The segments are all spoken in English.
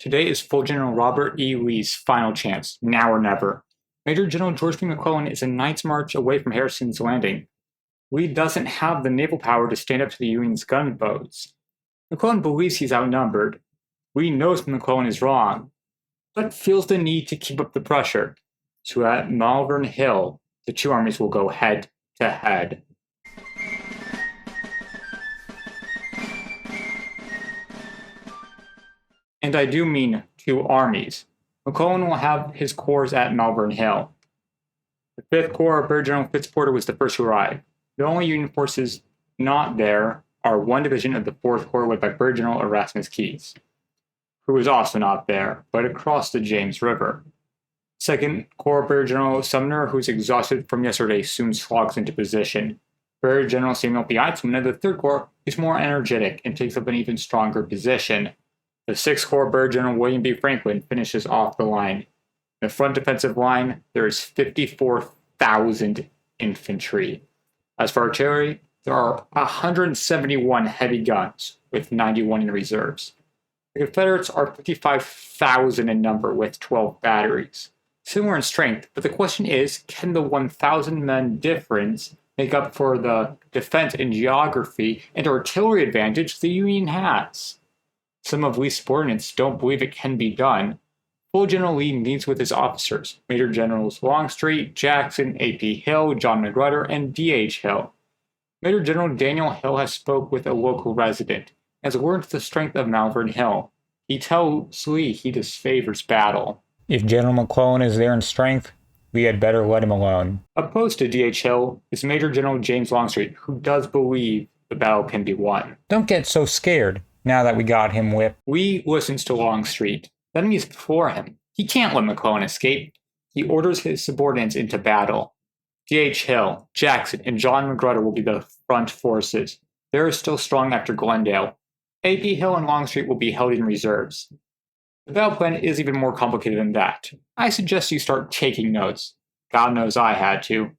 Today is Full General Robert.E.Lee's final chance, now or never. Major General George P. McClellan is a night's march away from Harrison's Landing. Lee doesn't have the naval power to stand up to the Union's gunboats. McClellan believes he's outnumbered. Lee knows McClellan is wrong, but feels the need to keep up the pressure. So at Malvern Hill, the two armies will go head to head. And I do mean two armies. McClellan will have his corps at Malvern Hill. The 5th Corps of Brigadier General Fitzporter was the first to arrive. The only Union forces not there are one division of the 4th Corps led by Brigadier General Erasmus Keyes, who was also not there, but across the James River. 2nd Corps Brigadier General Sumner, who is exhausted from yesterday, soon slogs into position. Brigadier General Samuel P. Eitzman of the 3rd Corps is more energetic and takes up an even stronger position. The 6th Corps Brigadier General William B. Franklin finishes off the line. In the front defensive line, there is 54,000 infantry. As for artillery, there are 171 heavy guns, with 91 in reserves. The Confederates are 55,000 in number, with 12 batteries. Similar in strength, but the question is, can the 1,000 men difference make up for the defense in geography and artillery advantage the Union has? Some of Lee's subordinates don't believe it can be done. Full General Lee meets with his officers, Major Generals Longstreet, Jackson, A.P. Hill, John McGruder, and D.H. Hill. Major General Daniel Hill has spoke with a local resident and has learned the strength of Malvern Hill. He tells Lee he disfavors battle. If General McClellan is there in strength, we had better let him alone. Opposed to D.H. Hill is Major General James Longstreet, who does believe the battle can be won. Don't get so scared, now that we got him whipped. Lee listens to Longstreet. The enemy is before him. He can't let McClellan escape. He orders his subordinates into battle. D.H. Hill, Jackson, and John McGruder will be the front forces. They are still strong after Glendale. A.P. Hill and Longstreet will be held in reserves. The battle plan is even more complicated than that. I suggest you start taking notes. God knows I had to.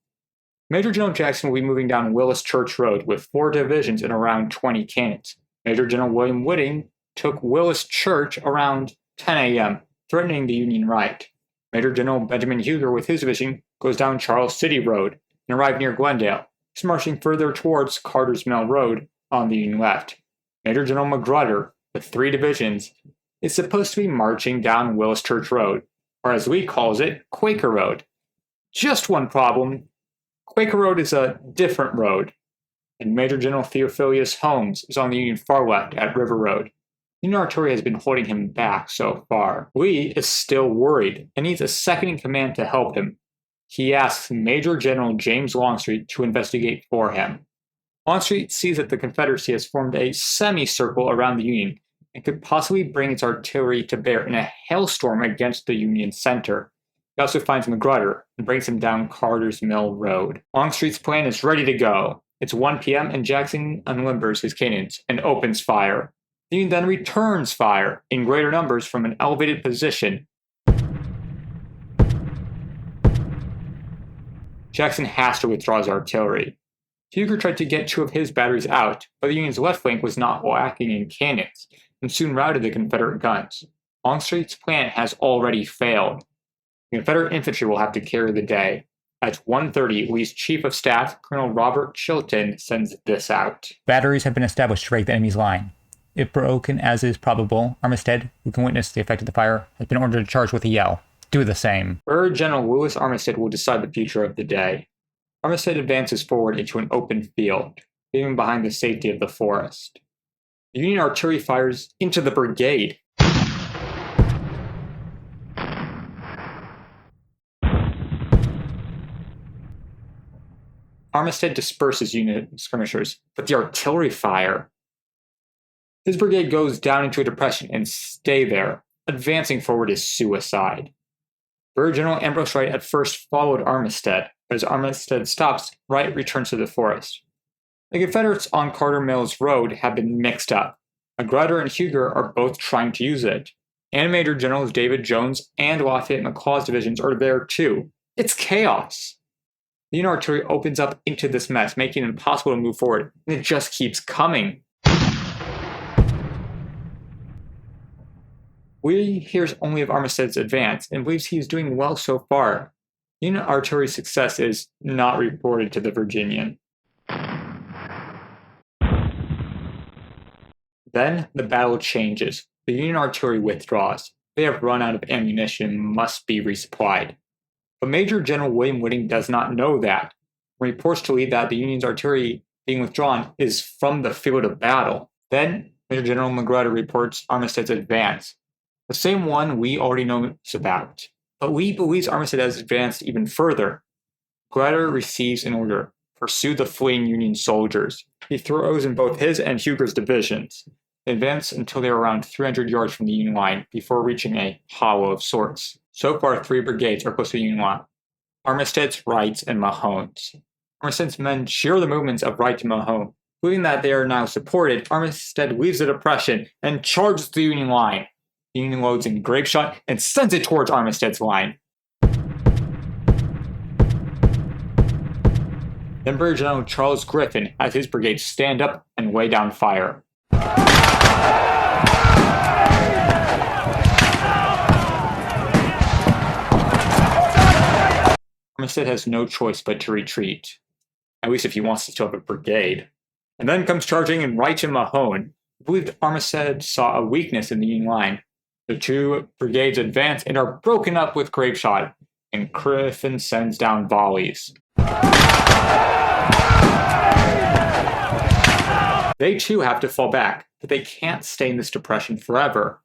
Major General Jackson will be moving down Willis Church Road with 4 divisions and around 20 cannons. Major General William Whitting took Willis Church around 10 a.m., threatening the Union right. Major General Benjamin Huger with his division goes down Charles City Road and arrived near Glendale. He's marching further towards Carter's Mill Road on the Union left. Major General McGruder, with 3 divisions, is supposed to be marching down Willis Church Road, or as Lee calls it, Quaker Road. Just one problem. Quaker Road is a different road, and Major General Theophilus Holmes is on the Union far left at River Road. Union artillery has been holding him back so far. Lee is still worried and needs a second in command to help him. He asks Major General James Longstreet to investigate for him. Longstreet sees that the Confederacy has formed a semicircle around the Union and could possibly bring its artillery to bear in a hailstorm against the Union center. He also finds McGruder and brings him down Carter's Mill Road. Longstreet's plan is ready to go. It's 1 p.m. and Jackson unlimbers his cannons and opens fire. The Union then returns fire in greater numbers from an elevated position. Jackson has to withdraw his artillery. Huger tried to get 2 of his batteries out, but the Union's left flank was not lacking in cannons, and soon routed the Confederate guns. Longstreet's plan has already failed. The Confederate infantry will have to carry the day. At 1:30, Lee's Chief of Staff, Colonel Robert Chilton, sends this out. Batteries have been established to break the enemy's line. If broken, as is probable, Armistead, who can witness the effect of the fire, has been ordered to charge with a yell. Do the same. Brigadier General Lewis Armistead will decide the future of the day. Armistead advances forward into an open field, leaving behind the safety of the forest. The Union artillery fires into the brigade. Armistead disperses Union skirmishers, but the artillery fire. His brigade goes down into a depression and stay there. Advancing forward is suicide. Brigadier General Ambrose Wright at first followed Armistead, but as Armistead stops, Wright returns to the forest. The Confederates on Carter Mills Road have been mixed up. McGruder and Huger are both trying to use it. And Major Generals David Jones and Lafayette McLaw's divisions are there too. It's chaos. The Union artillery opens up into this mess, making it impossible to move forward, and it just keeps coming. Lee hears only of Armistead's advance and believes he is doing well so far. Union artillery success is not reported to the Virginian. Then the battle changes. The Union artillery withdraws. They have run out of ammunition and must be resupplied. But Major General William Whiting does not know that. When he reports to Lee that the Union's artillery being withdrawn is from the field of battle. Then Major General Magruder reports Armistead's advance, the same one Lee already knows about. But Lee believes Armistead has advanced even further. Magruder receives an order: pursue the fleeing Union soldiers. He throws in both his and Huger's divisions. They advance until they are around 300 yards from the Union line before reaching a hollow of sorts. So far, 3 brigades are close to the Union line: Armistead's, Wright's, and Mahone's. Armistead's men cheer the movements of Wright and Mahone. Believing that they are now supported, Armistead leaves the depression and charges the Union line. The Union loads in grape shot and sends it towards Armistead's line. Then Brigadier General Charles Griffin has his brigade stand up and lay down fire. Armistead has no choice but to retreat, at least if he wants to still have a brigade. And then comes charging in Wright and Mahone. I believe Armistead saw a weakness in the Union line. The 2 brigades advance and are broken up with grape shot, and Griffin sends down volleys. They too have to fall back, but they can't stay in this depression forever.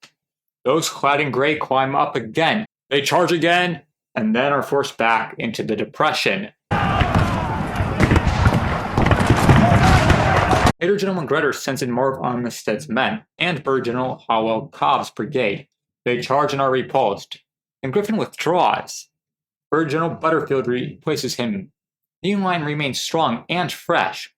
Those clad in gray climb up again. They charge again, and then are forced back into the depression. Major General Magruder sends in more of Armistead's men and Brigadier General Howell Cobb's brigade. They charge and are repulsed, and Griffin withdraws. Brigadier General Butterfield replaces him. The Union line remains strong and fresh.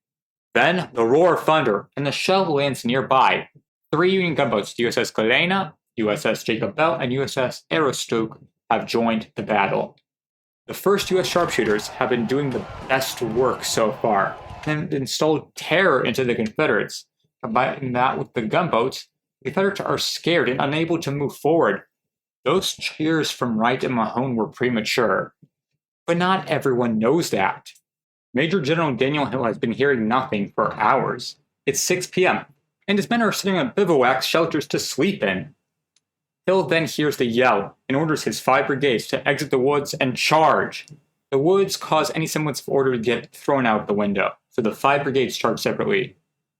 Then the roar of thunder, and the shell lands nearby. 3 Union gunboats, the USS Galena, USS Jacob Bell, and USS Aroostook, have joined the battle. The first U.S. sharpshooters have been doing the best work so far, and installed terror into the Confederates. Combining that with the gunboats, the Confederates are scared and unable to move forward. Those cheers from Wright and Mahone were premature. But not everyone knows that. Major General Daniel Hill has been hearing nothing for hours. It's 6 p.m., and his men are sitting on bivouac shelters to sleep in. Hill then hears the yell and orders his 5 brigades to exit the woods and charge. The woods cause any semblance of order to get thrown out the window, so the 5 brigades charge separately.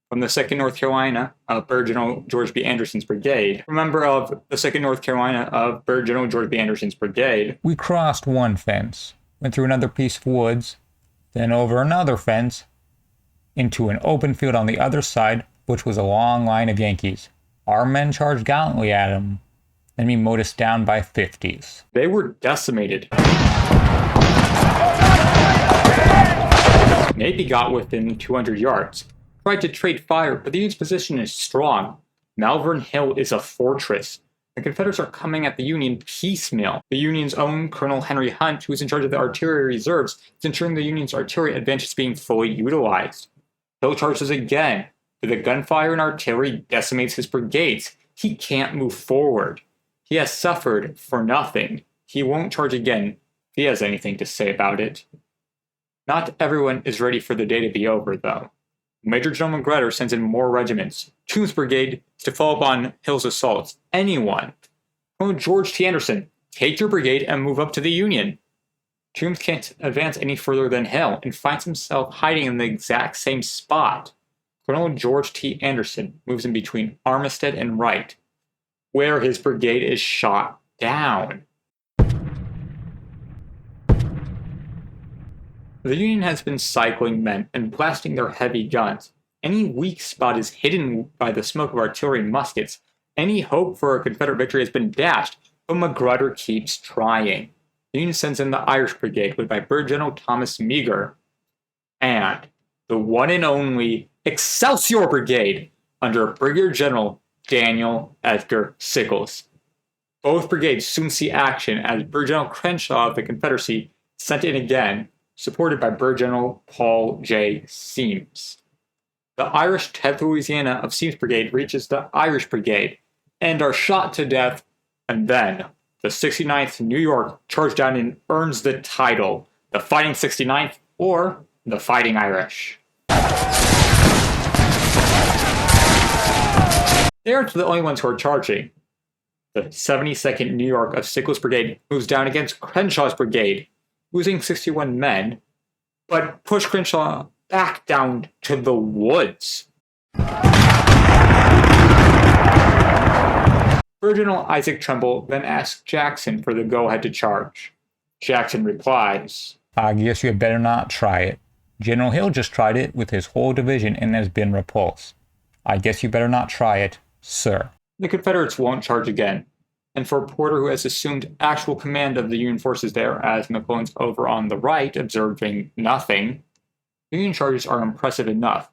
From the 2nd North Carolina of Brigadier General George B. Anderson's brigade, a member of the 2nd North Carolina of Brigadier General George B. Anderson's brigade. We crossed one fence, went through another piece of woods, then over another fence, into an open field on the other side, which was a long line of Yankees. Our men charged gallantly at them. Enemy mowed us down by 50s. They were decimated. Navy got within 200 yards. Tried to trade fire, but the Union's position is strong. Malvern Hill is a fortress. The Confederates are coming at the Union piecemeal. The Union's own Colonel Henry Hunt, who is in charge of the artillery reserves, is ensuring the Union's artillery advantage is being fully utilized. Hill charges again, but the gunfire and artillery decimates his brigades. He can't move forward. He has suffered for nothing. He won't charge again if he has anything to say about it. Not everyone is ready for the day to be over, though. Major General Magruder sends in more regiments. Toombs' brigade is to follow up on Hill's assaults. Anyone. Colonel George T. Anderson, take your brigade and move up to the Union. Toombs can't advance any further than Hill and finds himself hiding in the exact same spot. Colonel George T. Anderson moves in between Armistead and Wright, where his brigade is shot down. The Union has been cycling men and blasting their heavy guns. Any weak spot is hidden by the smoke of artillery and muskets. Any hope for a Confederate victory has been dashed, but Magruder keeps trying. The Union sends in the Irish Brigade, led by Brigadier General Thomas Meagher, and the one and only Excelsior Brigade under Brigadier General Daniel Edgar Sickles. Both brigades soon see action as Brigadier General Crenshaw of the Confederacy sent in again, supported by Brigadier General Paul J. Semmes. The Irish 10th Louisiana of Semmes' brigade reaches the Irish Brigade and are shot to death And then, the 69th New York charged down and earns the title, the Fighting 69th or the Fighting Irish. They aren't the only ones who are charging. The 72nd New York of Sickles' Brigade moves down against Crenshaw's brigade, losing 61 men, but push Crenshaw back down to the woods. Rear General Isaac Trumbull then asks Jackson for the go-ahead to charge. Jackson replies, "I guess you had better not try it. General Hill just tried it with his whole division and has been repulsed. I guess you better not try it, sir." The Confederates won't charge again, and for Porter, who has assumed actual command of the Union forces there as McClellan's over on the right, observing nothing, the Union charges are impressive enough.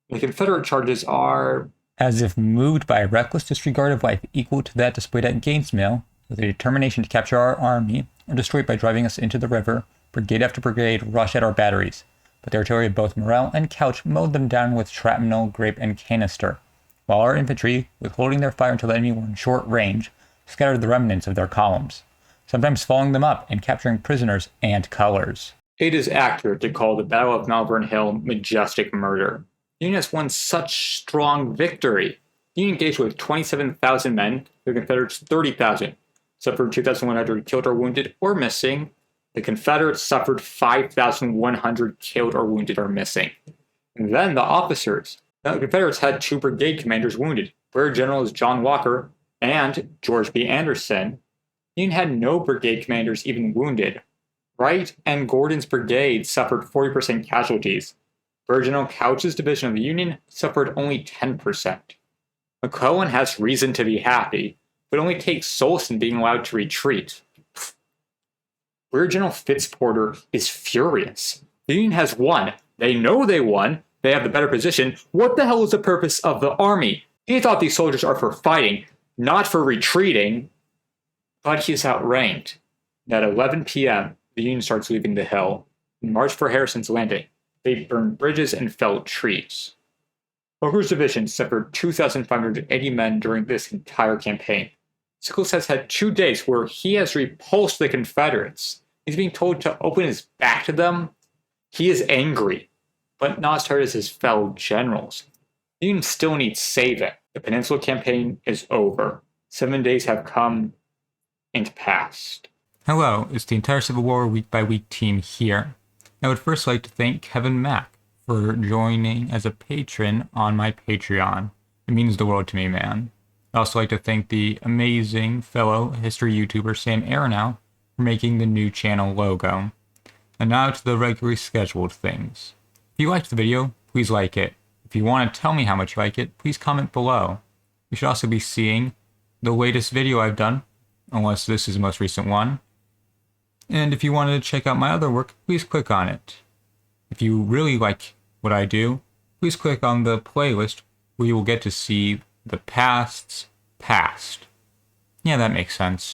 The Confederate charges are as if moved by a reckless disregard of life equal to that displayed at Gaines' Mill, with a determination to capture our army or destroy it by driving us into the river. Brigade after brigade rushed at our batteries, but the artillery of both Morrell and Couch mowed them down with shrapnel, grape, and canister, while our infantry, withholding their fire until the enemy were in short range, scattered the remnants of their columns, sometimes following them up and capturing prisoners and colors. It is accurate to call the Battle of Malvern Hill majestic murder. The Union has won such strong victory. The Union engaged with 27,000 men, the Confederates 30,000, suffered 2,100 killed or wounded or missing. The Confederates suffered 5,100 killed or wounded or missing. And then the officers. Now, the Confederates had 2 brigade commanders wounded, Brigadier Generals John Walker and George B. Anderson. The Union had no brigade commanders even wounded. Wright and Gordon's brigade suffered 40% casualties. Brigadier General Couch's division of the Union suffered only 10%. McClellan has reason to be happy, but only takes solace in being allowed to retreat. Brigadier General Fitzporter is furious. The Union has won. They know they won. They have the better position. What the hell is the purpose of the army? He thought these soldiers are for fighting, not for retreating. But he is outranked. At 11 p.m., the Union starts leaving the hill and march for Harrison's Landing. They burned bridges and felled trees. Hooker's division suffered 2,580 men during this entire campaign. Sickles has had 2 days where he has repulsed the Confederates. He's being told to open his back to them. He is angry, but not as hard as his fellow generals. The Union still needs saving. The Peninsula Campaign is over. 7 days have come and passed. Hello, it's the entire Civil War Week by Week team here. I would first like to thank Kevin Mack for joining as a patron on my Patreon. It means the world to me, man. I'd also like to thank the amazing fellow history YouTuber Sam Aronow for making the new channel logo. And now to the regularly scheduled things. If you liked the video, please like it. If you want to tell me how much you like it, please comment below. You should also be seeing the latest video I've done, unless this is the most recent one. And if you wanted to check out my other work, please click on it. If you really like what I do, please click on the playlist where you will get to see the past's past. Yeah, that makes sense.